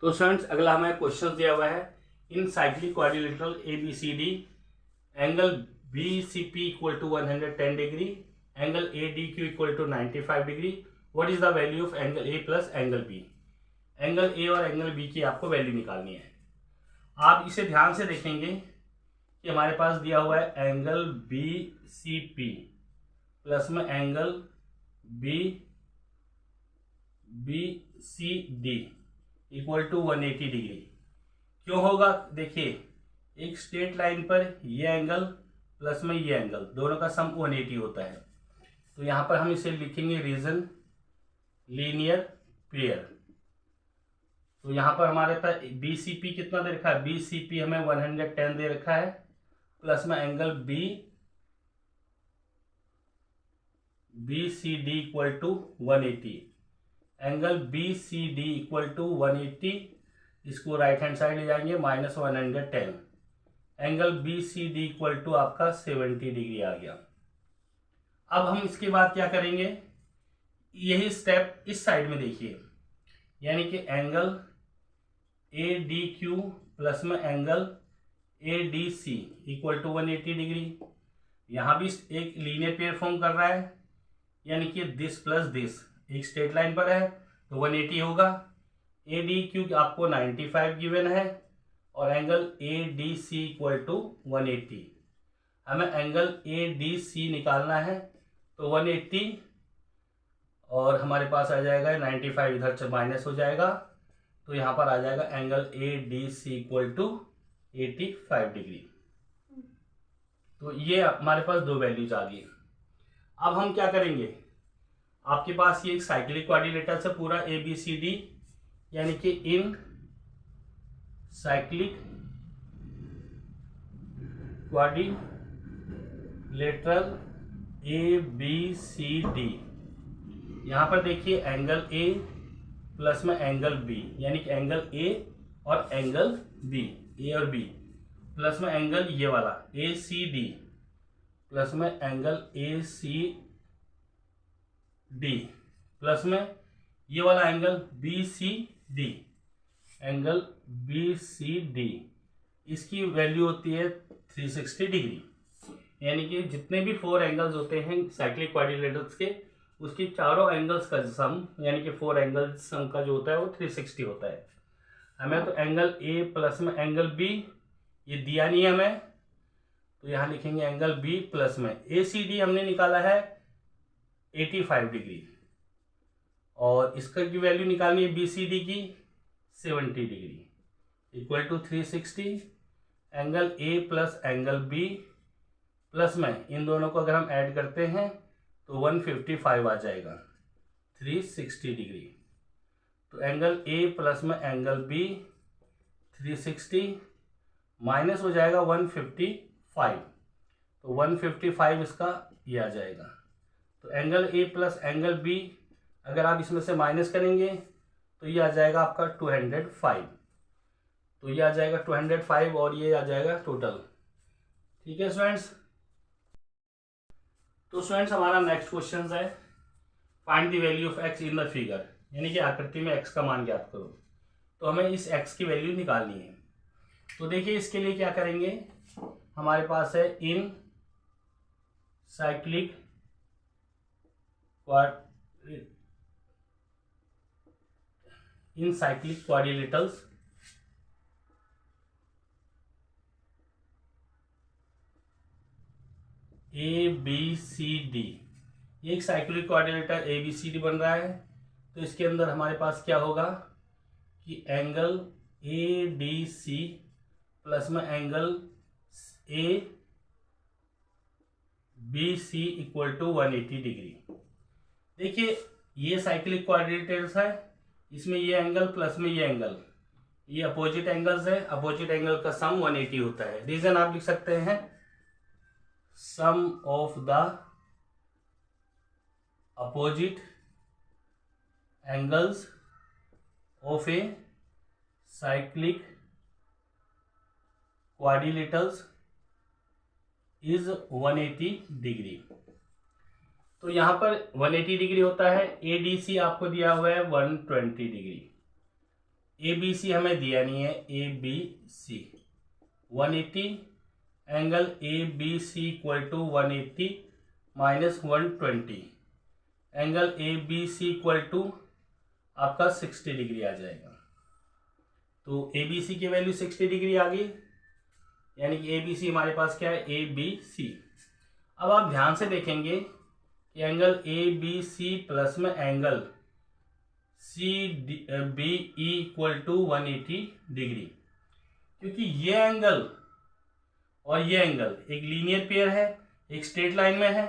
तो स्टूडेंट्स अगला हमें क्वेश्चन दिया हुआ है in cyclic quadrilateral ABCD angle BCP equal to 110 degree, angle ADQ equal to 95 degree. What is the value of angle A plus angle B। Angle A और angle B की आपको value निकालनी है। आप इसे ध्यान से देखेंगे कि हमारे पास दिया हुआ है एंगल BCP प्लस में angle BCD equal to 180 degree. क्यों होगा? देखिए, एक स्ट्रेट लाइन पर ये एंगल प्लस में ये एंगल दोनों का सम 180 होता है। तो यहाँ पर हम इसे लिखेंगे रीजन लीनियर पेयर। तो यहाँ पर हमारे पास BCP कितना दे रखा है? BCP हमें 110 दे रखा है प्लस में angle BCD equal to 180। Angle BCD equal to 180, इसको राइट हैंड साइड ले जाएंगे -110। एंगल BCD इक्वल टू आपका 70 डिग्री आ गया। अब हम इसके बाद क्या करेंगे, यही स्टेप इस साइड में देखिए, यानी कि एंगल ADQ प्लस में angle ADC equal to 180 degree. यहाँ भी एक लीनियर पेयर फॉर्म कर रहा है, यानी कि दिस प्लस दिस एक स्ट्रेट लाइन पर है तो 180 होगा। ADQ आपको 95 गिवन है और एंगल ADC इक्वल टू 180। हमें एंगल ADC निकालना है तो 180 और हमारे पास आ जाएगा 95, इधर से माइनस हो जाएगा तो यहाँ पर आ जाएगा angle ADC equal to 85 degree. तो ये हमारे पास दो वैल्यूज आ गई। अब हम क्या करेंगे, आपके पास ये एक साइक्लिक क्वाड्रिलेटरल से पूरा ABCD, यानी कि इन साइक्लिक क्वाड्रिलेटरल ABCD, यहाँ पर देखिए एंगल A प्लस में एंगल B, यानी कि एंगल A और एंगल B, A और B प्लस में एंगल ये वाला ACD प्लस में एंगल ACD प्लस में ये वाला एंगल BCD, एंगल BCD, इसकी वैल्यू होती है 360 डिग्री। यानी कि जितने भी 4 एंगल्स होते हैं साइक्लिक क्वाड्रिलेटरल्स के, उसकी चारों एंगल्स का सम, यानी कि 4 एंगल्स सम का जो होता है वो 360 होता है। हमें तो एंगल A प्लस में एंगल B ये दिया नहीं है हमें, तो यहाँ लिखेंगे एंगल B प्लस में ACD हमने निकाला है 85 डिग्री और इसका की वैल्यू निकालनी है BCD की 70 degree equal to 360। Angle A plus angle B plus में इन दोनों को अगर हम ऐड करते हैं तो 155 आ जाएगा 360 डिग्री। तो एंगल A प्लस में एंगल B 360 माइनस हो जाएगा 155, तो 155 इसका ये आ जाएगा। तो angle A plus angle B अगर आप इसमें से माइनस करेंगे तो ये आ जाएगा आपका 205, तो ये आ जाएगा 205 और ये आ जाएगा टोटल। ठीक है स्टूडेंट्स। तो स्टूडेंट्स हमारा नेक्स्ट क्वेश्चन है find the value of x in the figure, यानी कि आकृति में x का मान ज्ञात करो। तो हमें इस x की वैल्यू निकालनी है। तो देखिए इसके लिए क्या करेंगे, हमारे पास है इन साइक्लिक क्वाड्रिलेटरल्स ABCD, ये एक साइक्लिक क्वाड्रिलेटरल ABCD बन रहा है। तो इसके अंदर हमारे पास क्या होगा कि एंगल ADC प्लस में angle ABC equal to 180 degree. देखिए ये साइक्लिक क्वाड्रिलेटरल्स है, इसमें ये एंगल प्लस में ये एंगल, ये अपोजिट एंगल्स है, अपोजिट एंगल का सम 180 होता है। रीजन आप लिख सकते हैं sum of the opposite angles of a cyclic quadrilaterals is 180 degree. तो यहाँ पर 180 डिग्री होता है। ADC आपको दिया हुआ है 120 डिग्री। ए बी सी हमें दिया नहीं है, A B C 180, angle A B C equal to 180 minus 120, angle A B C equal to आपका 60 डिग्री आ जाएगा। तो ए बी सी की वैल्यू 60 डिग्री आ गई, यानी कि ए बी सी हमारे पास क्या है, ए बी सी। अब आप ध्यान से देखेंगे कि angle A B C plus में angle C B E equal to 180 degree, क्योंकि ये एंगल और ये एंगल एक लीनियर पेयर है, एक स्ट्रेट लाइन में है,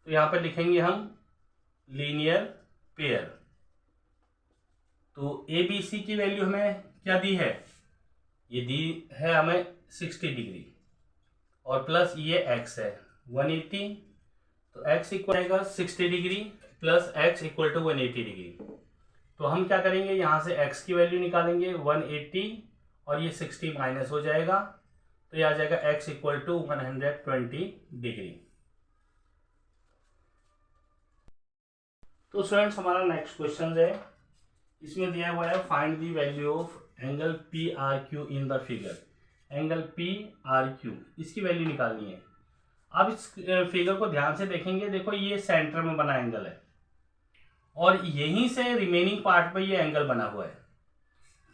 तो यहाँ पर लिखेंगे हम लीनियर पेयर। तो ए बी सी की वैल्यू हमें क्या दी है, ये दी है हमें 60 डिग्री और प्लस ये एक्स है 180, तो एक्स इक्वल आएगा 60 degree plus X equal to 180 degree. तो हम क्या करेंगे, यहाँ से एक्स की वैल्यू निकालेंगे 180 और ये 60 माइनस हो जाएगा, तो ये आ जाएगा एक्स इक्वल टू 120 डिग्री। तो स्टूडेंट्स हमारा नेक्स्ट क्वेश्चन है, इसमें दिया हुआ है find the value of angle P R Q in the figure. Angle P R Q इसकी वैल्यू निकालनी है। आप इस फिगर को ध्यान से देखेंगे, देखो ये सेंटर में बना एंगल है और यहीं से रिमेनिंग पार्ट पे ये एंगल बना हुआ है।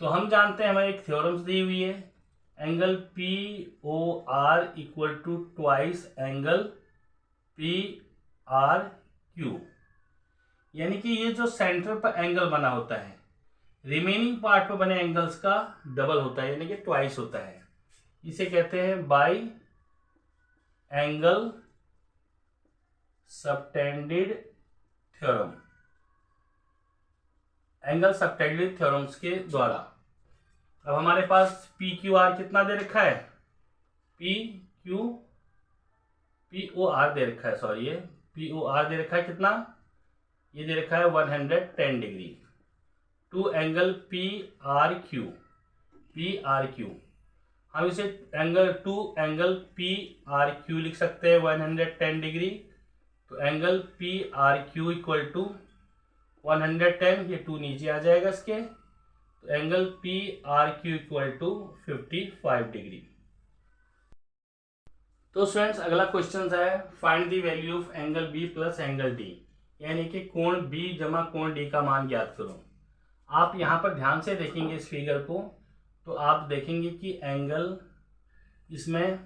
तो हम जानते हैं, हमें एक थ्योरम्स दी हुई है, angle P O R equal to twice angle P R Q, यानी कि ये जो सेंटर पर एंगल बना होता है रिमेनिंग पार्ट पर बने एंगल्स का डबल होता है, यानी कि ट्वाइस होता है। इसे कहते हैं by angle subtended theorem, angle subtended theorems के द्वारा। अब हमारे पास पी क्यू आर कितना दे रखा है, पी ओ आर दे रखा है, सॉरी ये पी ओ आर दे रखा है कितना, ये दे रखा है 110 degree to angle P R Q. हम इसे एंगल पी आर क्यू लिख सकते हैं 110 डिग्री। तो angle P R Q equal to 110, ये 2 नीचे आ जाएगा इसके, तो angle P R Q equal to 55 degree. तो स्टूडेंट्स अगला क्वेश्चन है, find the value of angle B plus angle D, यानी कि कोण बी जमा कोण डी का मान ज्ञात करो। आप यहाँ पर ध्यान से देखेंगे इस फिगर को, तो आप देखेंगे कि एंगल इसमें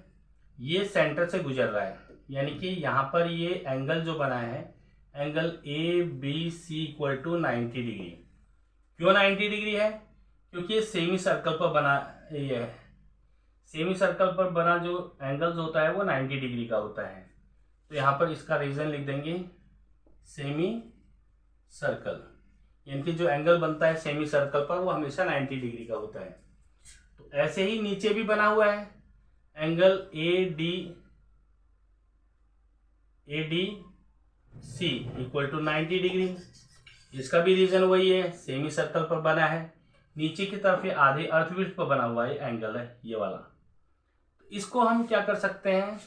ये सेंटर से गुजर रहा है, यानी कि यहाँ पर ये एंगल जो बना है angle A B C equal to 90 degree. क्यों 90 डिग्री है, क्योंकि ये सेमी सर्कल पर बना, ये है सेमी सर्कल पर बना जो एंगल्स होता है वो 90 डिग्री का होता है। तो यहाँ पर इसका रीजन लिख देंगे सेमी सर्कल, यानी कि जो एंगल बनता है सेमी सर्कल पर वो हमेशा 90 डिग्री का होता है। तो ऐसे ही नीचे भी बना हुआ है angle A D C equal to 90 degree, इसका भी रीजन वही है, सेमी सर्कल पर बना है, नीचे की तरफ ये आधे अर्थवृत्त पर बना हुआ ये एंगल है ये वाला। तो इसको हम क्या कर सकते हैं,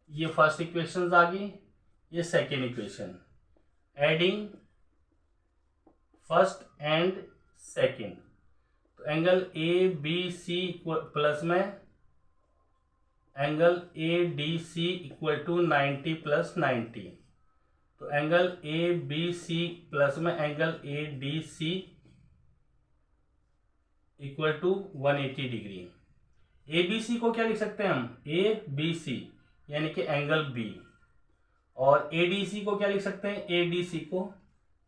ये फर्स्ट इक्वेशन आ गई, ये second equation, adding first and second. तो angle A B C plus में angle A D C equal to 90 plus 90। तो angle A B C plus में angle A D C equal to 180 degree. A B C को क्या लिख सकते हैं हम, ए बी सी यानी कि एंगल बी, और ए डी सी को क्या लिख सकते हैं, ए डी सी को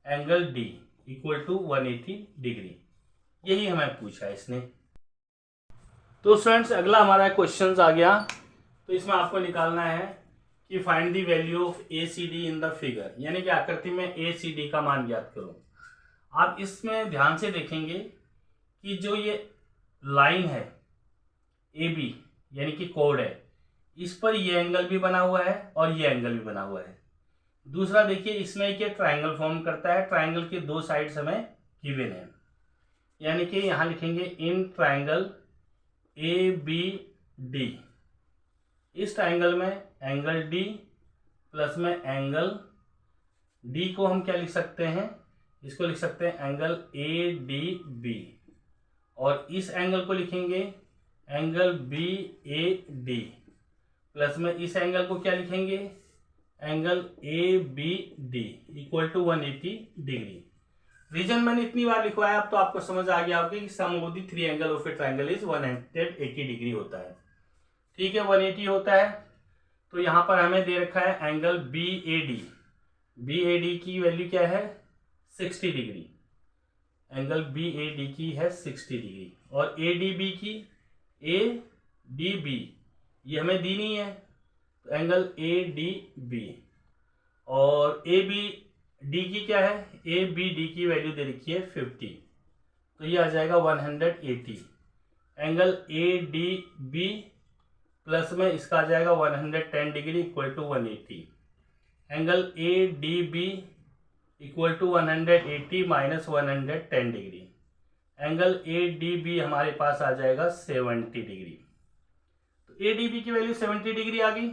angle D equal to 180 degree. यही हमें पूछा है इसने। तो स्टूडेंट्स अगला हमारा क्वेश्चन आ गया, तो इसमें आपको निकालना है कि find the value of A C D in the figure, यानी कि आकृति में ए सी डी का मान ज्ञात करो। आप इसमें ध्यान से देखेंगे कि जो ये लाइन है ए बी यानी कि कोड है, इस पर ये एंगल भी बना हुआ है और ये एंगल भी बना हुआ है। दूसरा देखिए इसमें एक ट्रायंगल फॉर्म करता है, ट्रायंगल के 2 साइड्स हमें गिवन है, यानी कि यहाँ लिखेंगे in triangle A B D, इस ट्रायंगल में एंगल डी प्लस में एंगल डी को हम क्या लिख सकते हैं, इसको लिख सकते हैं एंगल ए डी बी। और इस एंगल को लिखेंगे angle B A D, plus में इस एंगल को क्या लिखेंगे, angle A B D equal to 180 degree. Reason मैंने इतनी बार लिखवाया, अब तो आपको समझ आ गया होगा कि sum of the three angle of a triangle is 180 degree होता है। ठीक है, 180 होता है। तो यहाँ पर हमें दे रखा है angle B A D, B A D की वैल्यू क्या है 60 degree, angle B A D की है 60 डिग्री, और ए डी बी की, ए डी बी ये हमें दी नहीं है, तो एंगल ए डी बी, और ए बी डी की क्या है, ए बी डी की वैल्यू दे रखी है 50, तो ये आ जाएगा 180। Angle A D B plus में इसका आ जाएगा 110 degree equal to 180। Angle A D B equal to 180 minus 110 degree, angle A D B हमारे पास आ जाएगा 70 डिग्री। तो ए डी बी की वैल्यू 70 डिग्री आ गई।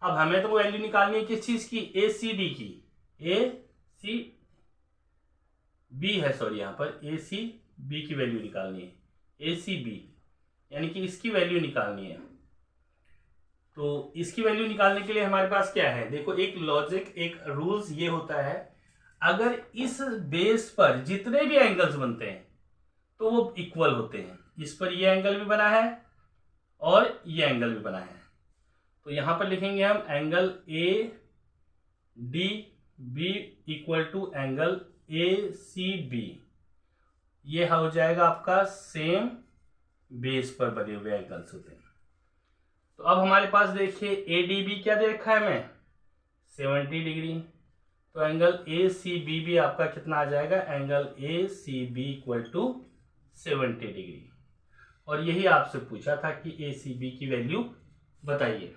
अब हमें तो वैल्यू निकालनी है किस चीज की, ए सी डी की, ए सी बी है, सॉरी यहाँ पर ए सी बी की वैल्यू निकालनी है, ए सी बी यानी कि इसकी वैल्यू निकालनी है। तो इसकी वैल्यू निकालने के लिए हमारे पास क्या है, देखो एक लॉजिक, एक रूल्स ये होता है, अगर इस बेस पर जितने भी एंगल्स बनते हैं तो वो इक्वल होते हैं। इस पर ये एंगल भी बना है और ये एंगल भी बना है, तो यहां पर लिखेंगे हम angle A D B equal to angle A C B, ये हो जाएगा आपका सेम बेस पर बने हुए एंगल्स होते हैं। तो अब हमारे पास देखिए ए डी बी क्या दे रखा है हमें 70 डिग्री, तो एंगल ए सी बी भी आपका कितना आ जाएगा, angle A C B equal to 70 degree. और यही आपसे पूछा था कि ए सी बी की वैल्यू बताइए।